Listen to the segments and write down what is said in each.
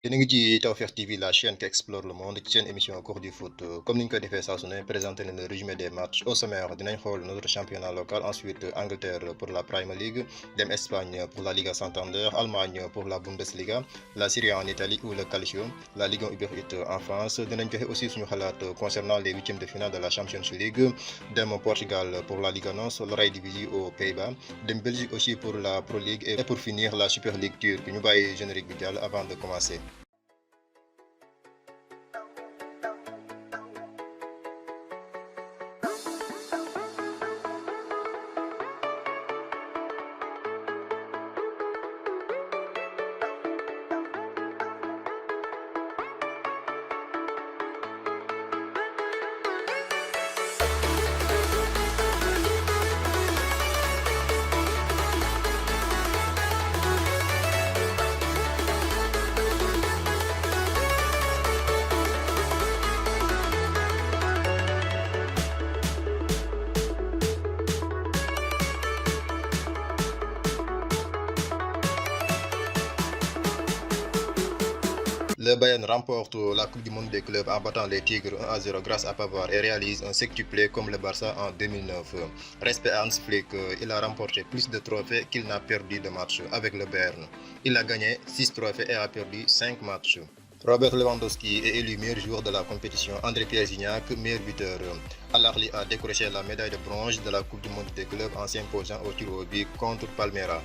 yéen a ngi ci Tawfekh TV la chaîne qui explore le monde ci seen émission cours du foot comme ni ñu koy defee saa su ne présenté le résumé des matchs au sommaire dinañ xool notre championnat local ensuite Angleterre pour la Premier League dem Espagne pour la Liga Santander Allemagne pour la Bundesliga la Serie A en Italie ou le Calcio la Ligue 1 Uber Eats en France dinañ joxe aussi suñu xalaat concernant les huitièmes de finale de la Champions League dem Portugal pour la Liga NOS l'Oreille Divisie aux Pays-Bas dem Belgique aussi pour la Pro League et pour finir la Super League turque ñu bàyyi générique bi jàll avant de commencer. Le Bayern remporte la Coupe du Monde des clubs en battant les Tigres 1-0 grâce à Pavard et réalise un sextuplé comme le Barça en 2009. Respect à Hans Flick, il a remporté plus de trophées qu'il n'a perdu de matchs avec le Bayern. Il a gagné 6 trophées et a perdu 5 matchs. Robert Lewandowski est élu meilleur joueur de la compétition, André-Pierre Gignac meilleur buteur. Al Ahly a décroché la médaille de bronze de la Coupe du Monde des clubs en s'imposant au tir au but contre Palmeiras.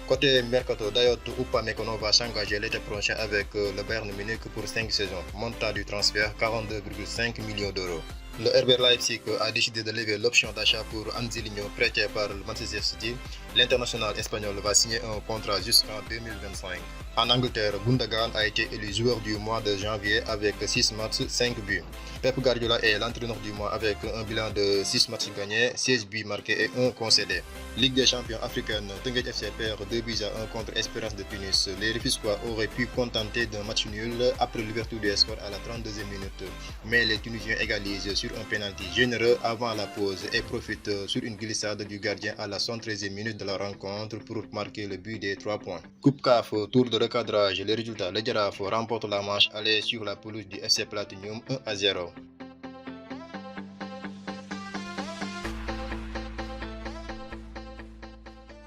Côté Mercato, Dayot Upamecano va s'engager l'été prochain avec le Bayern Munich pour 5 saisons. Montant du transfert 42,5 millions d'euros. Le RB Leipzig a décidé de lever l'option d'achat pour Angelino prêté par le Manchester City. L'international espagnol va signer un contrat jusqu'en 2025. En Angleterre, Gundogan a été élu joueur du mois de janvier avec 6 matchs, 5 buts. Pep Guardiola est l'entraîneur du mois avec un bilan de 6 matchs gagnés, 16 buts marqués et 1 concédé. Ligue des champions africaine, Teungueth FC perd 2-1 contre Espérance de Tunis. Les Rufisquois auraient pu contenter d'un match nul après l'ouverture des scores à la 32e minute. Mais les Tunisiens égalisent sur un pénalty généreux avant la pause et profitent sur une glissade du gardien à la 113e minute de la rencontre pour marquer le but des 3 points. Coupe CAF, tour de recadrage, les résultats. Le Jaraaf remporte la manche aller sur la pelouse du FC Platinum 1-0.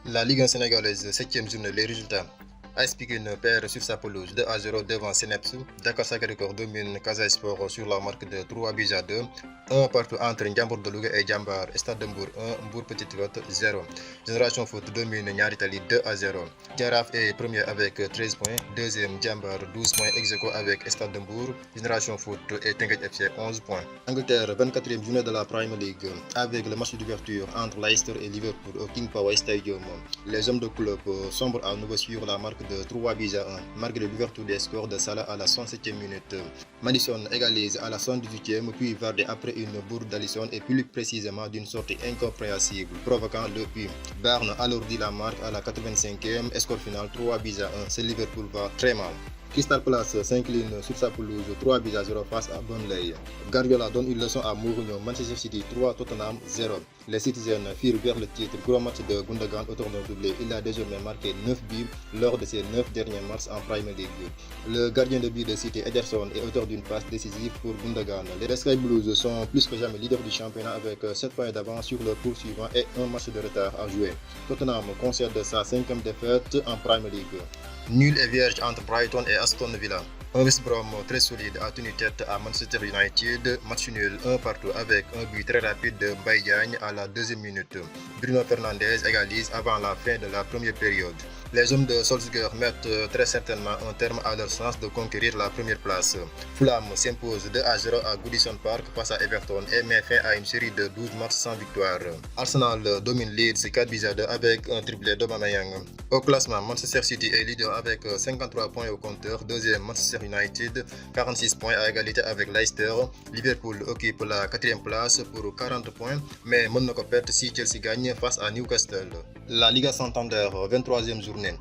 La Ligue 1 sénégalaise, 7e journée, les résultats. AS Pikine perd sur sa pelouse 2-0 devant Seneps. Dakar Sacré-Cœur domine Casa Sport sur la marque de 3-2. 1 partout entre Ndiambour de Louga et Jambar. Stade de Mbour 1, Mbour Petite Côte 0. Génération Foot domine Niary Tally 2-0. Jaraaf est premier avec 13 points. Deuxième Jambar 12 points ex aequo avec Stade de Mbour. Génération Foot et Teungueth FC 11 points. Angleterre, 24e journée de la Premier League avec le match d'ouverture entre Leicester et Liverpool au King Power Stadium. Les hommes de club sombrent à nouveau sur la marque de 3-1 malgré l'ouverture des scores de Salah à la 107e minute. Madison égalise à la 118e puis Vardy après une bourde d'Alisson et plus précisément d'une sortie incompréhensible provoquant le but. Berne alourdit la marque à la 85e, score final 3-1. Ce Liverpool va très mal. Crystal Palace s'incline sur sa pelouse 3-0 face à Burnley. Guardiola donne une leçon à Mourinho, Manchester City 3, Tottenham 0. Les Citizens firent vers le titre, gros match de Gundogan autour d'un doublé. Il a désormais marqué 9 buts lors de ses 9 derniers matchs en Premier League. Le gardien de but de City, Ederson, est auteur d'une passe décisive pour Gundogan. Les Sky Blues sont plus que jamais leaders du championnat avec 7 points d'avance sur le poursuivant et un match de retard à jouer. Tottenham concède sa 5e défaite en Premier League. Nul et vierge entre Brighton et Aston Villa. Un West Brom très solide a tenu tête à Manchester United, match nul 1 partout avec un but très rapide de Mbaye Diagne à la 2e minute. Bruno Fernandes égalise avant la fin de la première période. Les hommes de Solskjaer mettent très certainement un terme à leur chance de conquérir la première place. Fulham s'impose 2-0 à Goodison Park face à Everton et met fin à une série de 12 matchs sans victoire. Arsenal domine Leeds 4-2 avec un triplé d'Aubameyang. Au classement, Manchester City est leader avec 53 points au compteur, deuxième Manchester United 46 points à égalité avec Leicester. Liverpool occupe la 4e place pour 40 points, mais mën na ko perdre si Chelsea gagne face à Newcastle. La Liga Santander, 23e journée.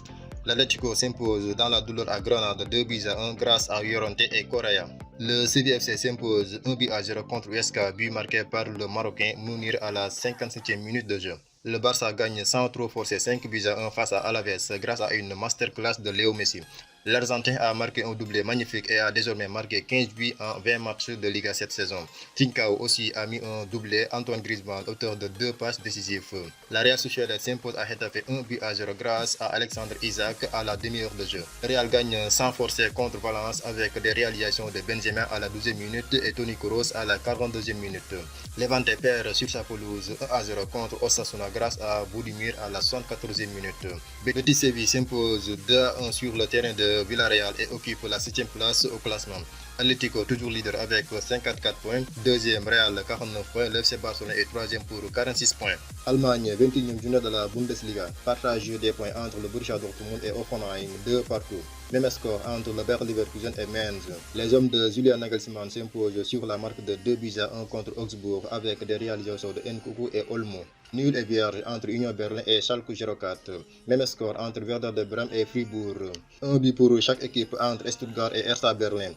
L'Atlético s'impose dans la douleur à Granada 2-1 grâce à Llorente et Correa. Le CVFC s'impose 1 but à 0 contre USK, but marqué par le Marocain Mounir à la 57e minute de jeu. Le Barça gagne sans trop forcer 5 buts à 1 face à Alaves grâce à une masterclass de Léo Messi. L'Argentin a marqué un doublé magnifique et a désormais marqué 15 buts en 20 matchs de Liga cette saison. Trincao aussi a mis un doublé, Antoine Griezmann, auteur de 2 passes décisives. La Real Sociedad s'impose à Getafe 1 but à 0 grâce à Alexandre Isaac à la demi-heure de jeu. Le Real gagne sans forcer contre Valence avec des réalisations de Benzema à la 12e minute et Toni Kroos à la 42e minute. Levante perd sur sa pelouse 1 à 0 contre Osasuna grâce à Budimir à la 74e minute. Betis Séville s'impose 2 à 1 sur le terrain de Villarreal et occupe la 7e place au classement. Atlético toujours leader avec 54 points, deuxième Real 49 points, l'FC Barcelone est troisième pour 46 points. Allemagne, 21e journée de la Bundesliga, partage des points entre le Borussia Dortmund et Hoffenheim, 2 partout. Même score entre le Bayer Leverkusen et Mainz. Les hommes de Julian Nagelsmann s'imposent sur la marque de 2 buts à 1 contre Augsbourg avec des réalisations de Nkunku et Olmo. Nul et vierge entre Union Berlin et Schalke 04. Même score entre Werder de Brême et Fribourg. Un but pour chaque équipe entre Stuttgart et Hertha Berlin.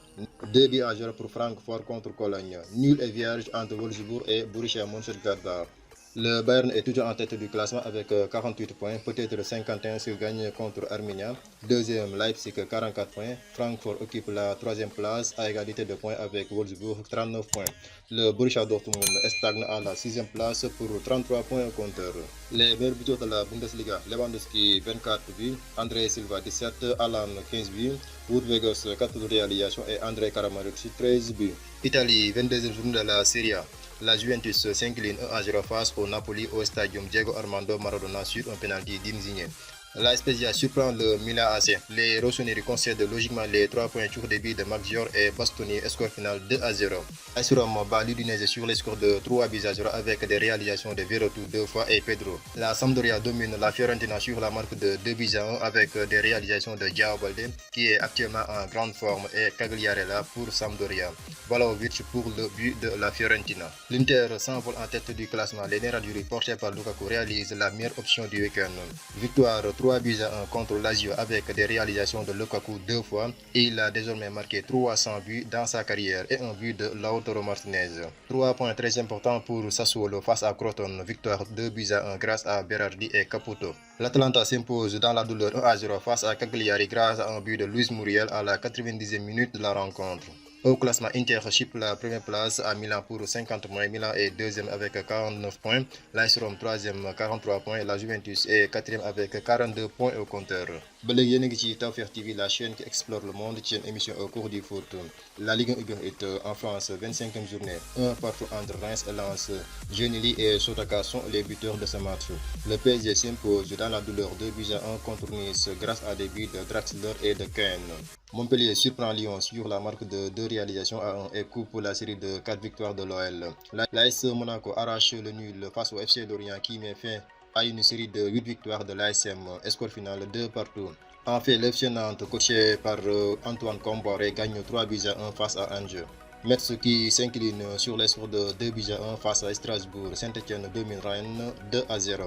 2 buts à 0 pour Francfort contre Cologne. Nul et vierge entre Wolfsburg et Borussia Mönchengladbach. Le Bayern est toujours en tête du classement avec 48 points, peut-être 51 s'il gagne contre Arminia. Deuxième, Leipzig 44 points. Francfort occupe la troisième place à égalité de points avec Wolfsburg 39 points. Le Borussia Dortmund stagne à la 6e place pour 33 points au compteur. Les meilleurs buteurs de la Bundesliga, Lewandowski 24 buts, André Silva 17, Alan 15 buts, Wout Weghorst 14 réalisations et André Karamaruk 13 buts. Italie, 22e journée de la Serie A. La Juventus s'incline 1 à 0 face au Napoli au Stadium Diego Armando Maradona sur un penalty d'Insigne. La Spezia surprend le Milan AC. Les Rossoneri concèdent logiquement les 3 points sur débit de Maggiore et Bastoni, score final 2 à 0. AS Rome bat l'Udinese sur les scores de 3 buts à 0 avec des réalisations de Verratti 2 fois et Pedro. La Sampdoria domine la Fiorentina sur la marque de 2 buts à 1 avec des réalisations de João Balde qui est actuellement en grande forme et Cagliarella pour Sampdoria. Vlahovic pour le but de la Fiorentina. L'Inter s'envole en tête du classement. Les Nerazzurri portés par Lukaku réalisent la meilleure option du week-end. Victoire 3 buts à 1 contre Lazio avec des réalisations de Lukaku 2 fois. Il a désormais marqué 300 buts dans sa carrière et un but de Lautaro Martinez. 3 points très importants pour Sassuolo face à Crotone. Victoire 2 buts à 1 grâce à Berardi et Caputo. L'Atalanta s'impose dans la douleur 1 à 0 face à Cagliari grâce à un but de Luis Muriel à la 90e minute de la rencontre. Au classement, Inter chipe la première place à Milan pour 50 points. Milan est deuxième avec 49 points. L'AS Rome troisième 43 points. La Juventus est quatrième avec 42 points au compteur. ba léegi yéen a ngi ci Tawfekh TV, la chaîne qui explore le monde, ci une émission au cours du foot. La Ligue 1 est en France, 25e journée. Un partout entre Reims et Lens. Genili et Sotaka sont les buteurs de ce match. Le PSG s'impose dans la douleur 2 buts à 1 contre Nice grâce à des buts de Draxler et de Kane. Montpellier surprend Lyon sur la marque de 2 réalisations à 1 et coupe la série de 4 victoires de l'OL. L'AS Monaco arrache le nul face au FC Lorient qui met fin à une série de 8 victoires de l'ASM, score final 2 partout. En fait, l'FC Nantes, coaché par Antoine Comboré, gagne 3 buts à 1 face à Angers. Metz qui s'incline sur les scores de 2 buts à 1 face à Strasbourg. Saint-Etienne domine Rennes 2 à 0.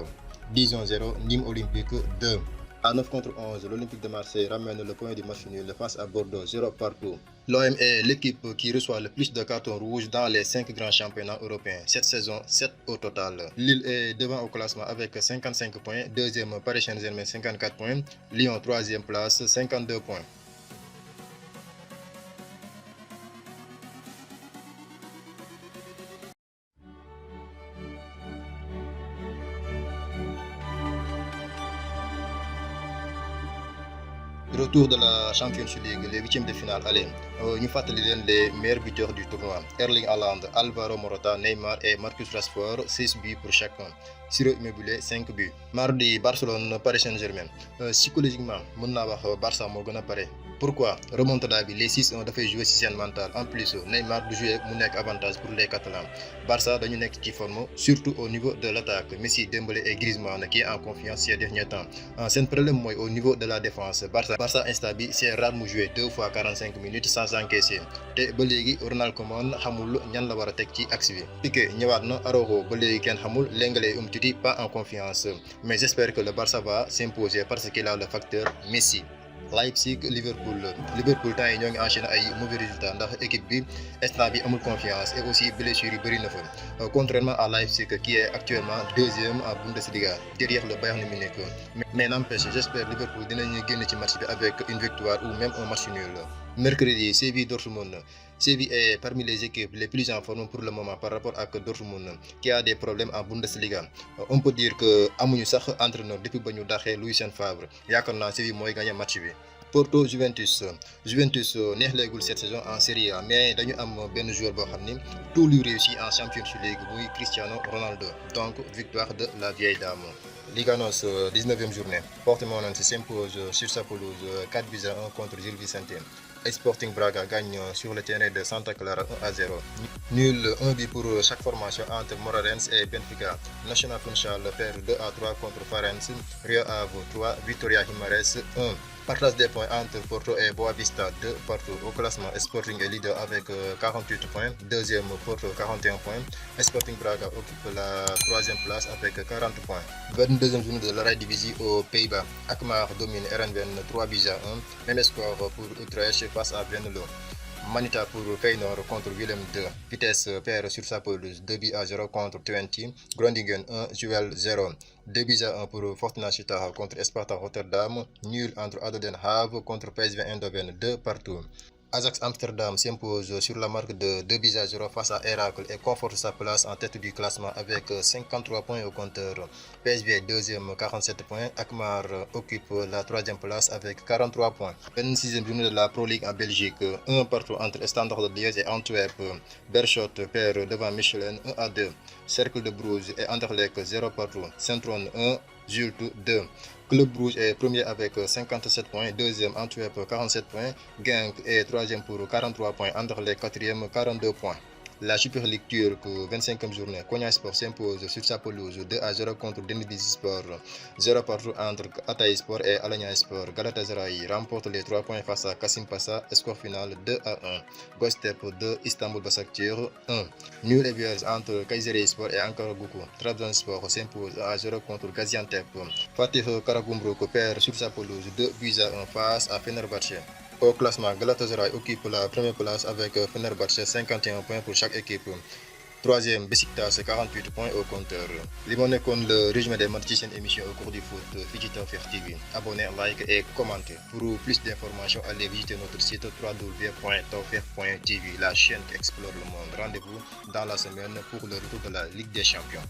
Dijon 0, Nîmes Olympique 2. À 9 contre 11, l'Olympique de Marseille ramène le point du match nul face à Bordeaux, 0 partout. L'OM est l'équipe qui reçoit le plus de cartons rouges dans les 5 grands championnats européens. Cette saison, 7 au total. Lille est devant au classement avec 55 points. Deuxième, Paris Saint-Germain, 54 points. Lyon, troisième place, 52 points. Retour de la Champions League, les huitièmes de finale. Allez, nous faisons les meilleurs buteurs du tournoi. Erling Haaland, Alvaro Morata, Neymar et Marcus Rashford, 6 buts pour chacun. Ciro Immobile, 5 buts. Mardi, Barcelone, Paris Saint-Germain. Psychologiquement, Barça moo gën a pare. Pourquoi? Remontada bi les 6-1 dafay jouer ci seen mental. En plus, Neymar du jouer mu nekk avantage pour les Catalans. Barça dañu nekk ci forme, surtout au niveau de l'attaque. Messi, Dembélé et Griezmann qui est en confiance ces derniers temps. Seen problème mooy au niveau de la défense. Barça instant bi c'est rare mu jouer 2 fois 45 minutes sans encaisser. Te ba léegi Ronald Koeman xamul ñan la war a teg ci axe bi. Piqué ñëwaat na, Araujo ba léegi kenn xamul, Lenglet pas en confiance. Mais j'espère que le Barça va s'imposer parce qu'il a le facteur Messi. Leipzig Liverpool temps yi ñoo ngi enchaîné ay mauvais résultats ndax équipe bi instant bi amul confiance et aussi blessures yi bëri na fa contrairement à Leipzig qui est actuellement deuxième en Bundesliga derrière le Bayern Munich mais n'empêche j'espère Liverpool dinañu génn ci match bi avec une victoire ou même un match nul. Mercredi Séville Dortmund. Séville est parmi les équipes les plus en forme pour le moment par rapport à Dortmund qui a des problèmes en Bundesliga. On peut dire que amuñu sax entraîneur depuis ba ñu daxee Lucien Favre yaakaar naa Séville mooy gagné match bi. Porto Juventus neex léegul cette saison en Serie A mais dañu am benn joueur boo xam ni tout lui réussit en Champions League muy Cristiano Ronaldo donc victoire de la vieille dame. Liga NOS 19e journée Portimonense s'impose sur sa pelouse 4-1 contre Gil Vicente. Sporting Braga gagne sur le terrain de Santa Clara 1-0. Nul 1 but pour chaque formation entre Moreirense et Benfica. National Funchal perd 2-3 contre Farense. Rio Ave 3, Vitória Guimarães 1. Partage des points entre Porto et Boavista 2 partout. Au classement, Sporting est leader avec 48 points. Deuxième, Porto 41 points. Sporting Braga occupe la troisième place avec 40 points. 22e journée de la divisie aux Pays-Bas. Alkmaar domine Heerenveen 3-1. Même score pour Utrecht face à Venlo. Manita pour Feyenoord contre Willem II. Vitesse perd sur sa pelouse 2-0 contre Twente. Groningen 1, Zwolle 0. 2-1 pour Fortuna Sittard contre Sparta Rotterdam. Nul entre ADO Den Haag contre PSV Eindhoven 2 partout. Ajax Amsterdam s'impose sur la marque de 2-0 face à Heracles et conforte sa place en tête du classement avec 53 points au compteur. PSV deuxième 47 points. Alkmaar occupe la troisième place avec 43 points. 26e journée de la Pro League en Belgique. 1 partout entre Standard de Liège et Antwerp. Beerschot perd devant Mechelen 1-2. Cercle de Bruges et Anderlecht 0 partout. Saint-Ouen 1, Zulte 2. Club Brugge est premier avec 57 points, deuxième Antwerp 47 points, Genk est troisième pour 43 points, Anderlecht quatrième 42 points. La Super League turque, 25e journée, Konyaspor s'impose sur sa pelouse 2-0 contre Denizlispor, 0 partout entre Hatayspor et Alanyaspor. Galatasaray remporte les 3 points face à Kasimpasa, score final 2-1. Göztepe 2, Istanbul Başakşehir 1. Nul et vierge entre Kayserispor et Ankara-Gucu. Trabzonspor s'impose 1-0 contre Gaziantep. Fatih Karagümrük perd sur sa pelouse 2-1 face à Fenerbahçe. Au classement, Galatasaray occupe la première place avec Fenerbahçe 51 points pour chaque équipe. Troisième, Besiktas 48 points au compteur. Li moo nekkoon le résumé des matchs ci seen émission au cours du foot fii ci Tawfekh TV. Abonnez, like et commentez. Pour plus d'informations, allez visiter notre site www.tawfekh.tv, la chaîne qui explore le monde. Rendez-vous dans la semaine pour le retour de la Ligue des Champions.